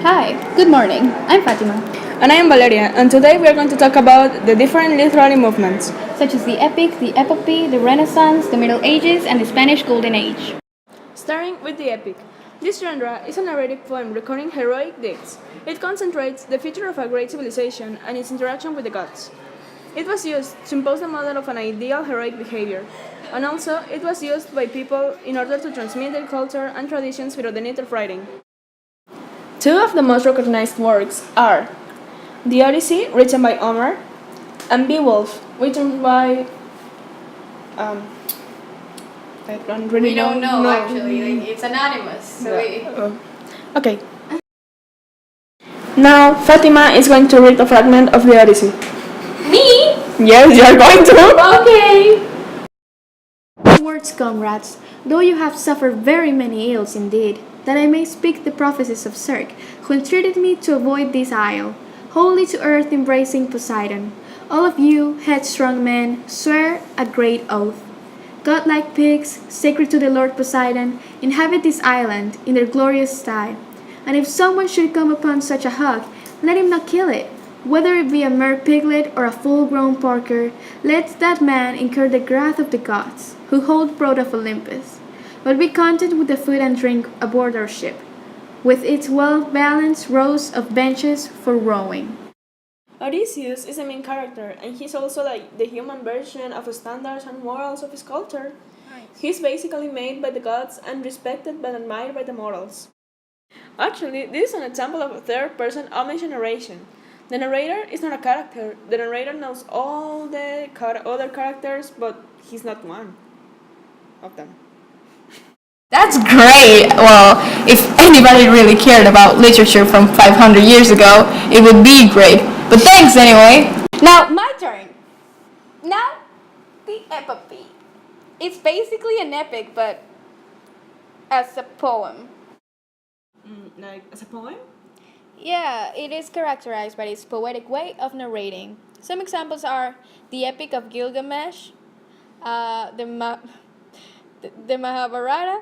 Hi, good morning. I'm Fatima, And I am Valeria, and today we are going to talk about the different literary movements. such as the epic, the epopee, the Renaissance, the Middle Ages, and the Spanish Golden Age. Starting with the epic. This genre is a narrative poem recording heroic deeds. It concentrates the future of a great civilization and its interaction with the gods. It was used to impose the model of an ideal heroic behavior, and also it was used by people in order to transmit their culture and traditions without the need of writing. Two of the most recognized works are The Odyssey, written by Homer, and Beowulf, written by um, I don't really know. actually. It's anonymous. Okay. Now Fatima is going to read a fragment of the Odyssey. Me? Yes, you are going to. Okay. Onwards, comrades, though you have suffered very many ills indeed, that I may speak the prophecies of Circe, who entreated me to avoid this isle, wholly to earth embracing Poseidon. All of you, headstrong men, swear a great oath. Godlike pigs, sacred to the Lord Poseidon, inhabit this island in their glorious style. And if someone should come upon such a hog, let him not kill it. Whether it be a mere piglet or a full-grown porker, let that man incur the wrath of the gods, who hold brood of Olympus. But be content with the food and drink aboard our ship, with its well-balanced rows of benches for rowing. Odysseus is the main character, and he's also like the human version of the standards and morals of his culture. He's basically made by the gods and respected but admired by the mortals. Actually, this is an example of a third-person omniscient narration. The narrator is not a character. The narrator knows all the other characters, but he's not one of them. That's great! Well, if anybody really cared about literature from 500 years ago, it would be great. But thanks anyway! Now, my turn. Now, the epopee. It's basically an epic, but as a poem. Like as a poem? Yeah, it is characterized by its poetic way of narrating. Some examples are the Epic of Gilgamesh, uh, the, Ma- the Mahabharata,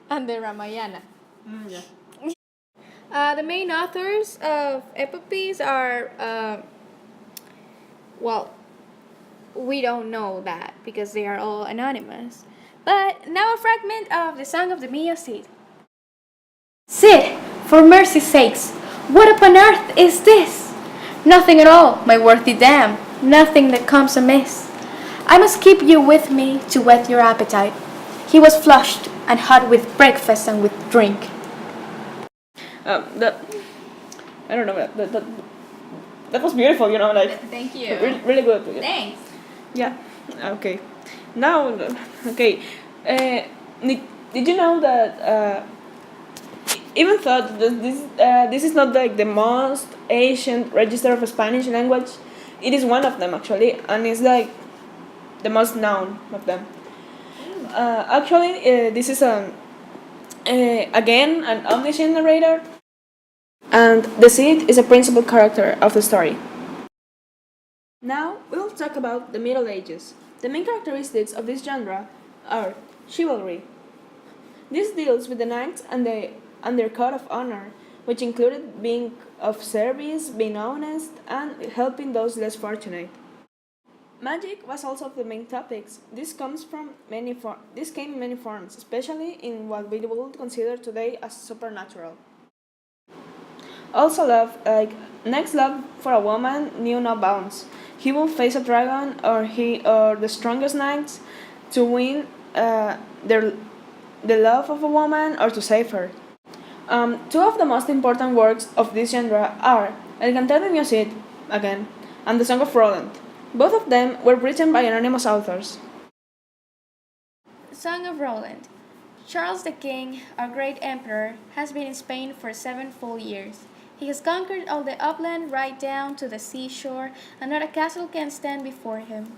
and the Ramayana. Yeah. The main authors of epopees are, well, we don't know that because they are all anonymous. But now a fragment of the Song of the Mia Cid. Cid, for mercy's sakes, what upon earth is this? Nothing at all, my worthy dam, nothing that comes amiss. I must keep you with me to whet your appetite. He was flushed and hot with breakfast and with drink. That I don't know that was beautiful. Thank you. Really good. Thanks. Yeah. Okay. Now, okay. Did you know that? Even thought that this is not like the most ancient register of Spanish language. It is one of them actually, and it's like the most known of them. This is again an omniscient narrator, and the Cid is a principal character of the story. Now we'll talk about the Middle Ages. The main characteristics of this genre are chivalry. This deals with the knights and their code of honor, which included being of service, being honest, and helping those less fortunate. Magic was also of the main topics. This came in many forms, especially in what we would consider today as supernatural. Also, next love for a woman knew no bounds. He will face a dragon or the strongest knights to win the love of a woman or to save her. Two of the most important works of this genre are El Cantar de Mio Cid, again, and The Song of Roland. Both of them were written by anonymous authors. Song of Roland. Charles the King, our great emperor, has been in Spain for 7 full years. He has conquered all the upland right down to the seashore, and not a castle can stand before him.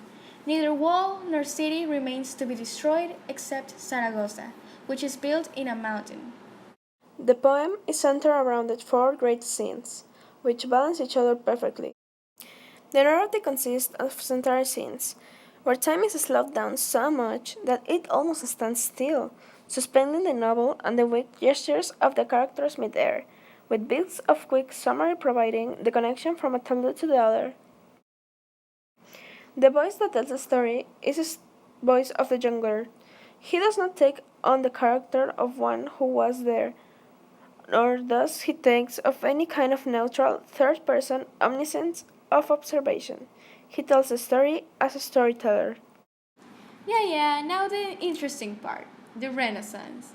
Neither wall nor city remains to be destroyed except Saragossa, which is built in a mountain. The poem is centered around the 4 great scenes, which balance each other perfectly. The narrative consists of central scenes, where time is slowed down so much that it almost stands still, suspending the novel and the weak gestures of the characters midair, with bits of quick summary providing the connection from a tablet to the other. The voice that tells the story is the voice of the jungler. He does not take on the character of one who was there, nor does he take of any kind of neutral third person omniscience of observation. He tells the story as a storyteller. Yeah, now the interesting part, the Renaissance.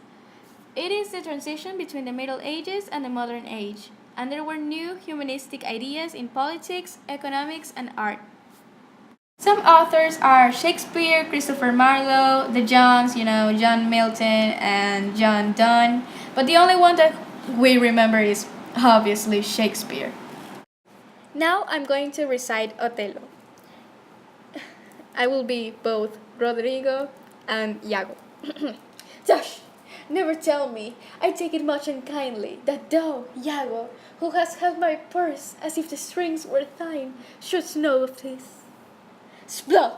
It is the transition between the Middle Ages and the modern age, and there were new humanistic ideas in politics, economics, and art. Some authors are Shakespeare, Christopher Marlowe, the Johns, John Milton and John Donne, but the only one that we remember is obviously Shakespeare. Now I'm going to recite Othello. I will be both Rodrigo and Iago. Josh, never tell me, I take it much unkindly, that thou, Iago, who hast held my purse as if the strings were thine, shouldst know of this. Splot!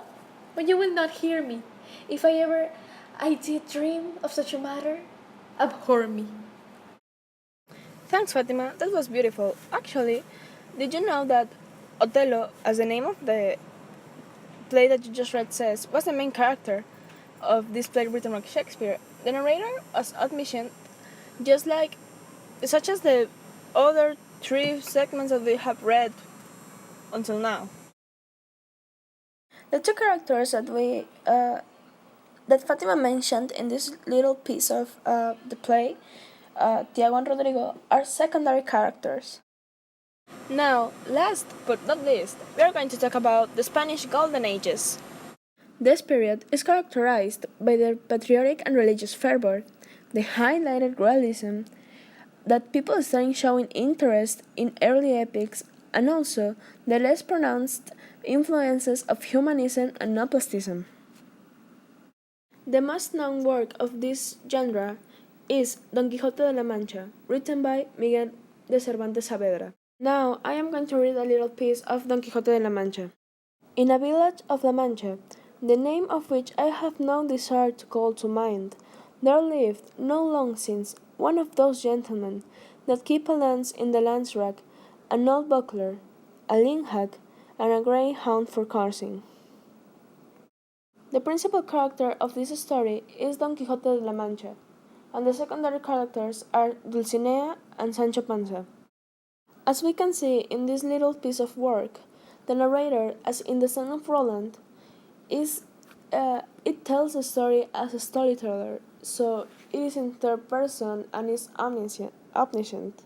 But you will not hear me. If I did dream of such a matter, abhor me. Thanks, Fatima. That was beautiful. Actually, did you know that Othello, as the name of the play that you just read says, was the main character of this play written by Shakespeare? The narrator was omniscient, just like such as the other three segments that we have read until now. The two characters that Fatima mentioned in this little piece of the play, Tiago and Rodrigo, are secondary characters. Now, last but not least, we are going to talk about the Spanish Golden Ages. This period is characterized by their patriotic and religious fervor, the highlighted realism, that people started showing interest in early epics, and also the less pronounced influences of humanism and Gnosticism. The most known work of this genre is Don Quixote de la Mancha, written by Miguel de Cervantes Saavedra. Now I am going to read a little piece of Don Quixote de la Mancha. In a village of La Mancha, the name of which I have no desire to call to mind, there lived, no long since, one of those gentlemen that keep a lance in the lance rack, an old buckler, a lean hag, and a grey hound for coursing. The principal character of this story is Don Quixote de la Mancha, and the secondary characters are Dulcinea and Sancho Panza. As we can see in this little piece of work, the narrator, as in the Song of Roland, it tells the story as a storyteller, so it is in third person and is omniscient.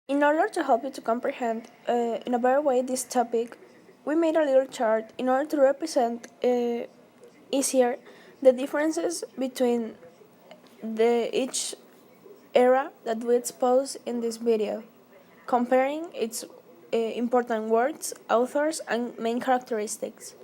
In order to help you to comprehend in a better way this topic, we made a little chart in order to represent easier the differences between each era that we expose in this video, comparing its important words, authors, and main characteristics.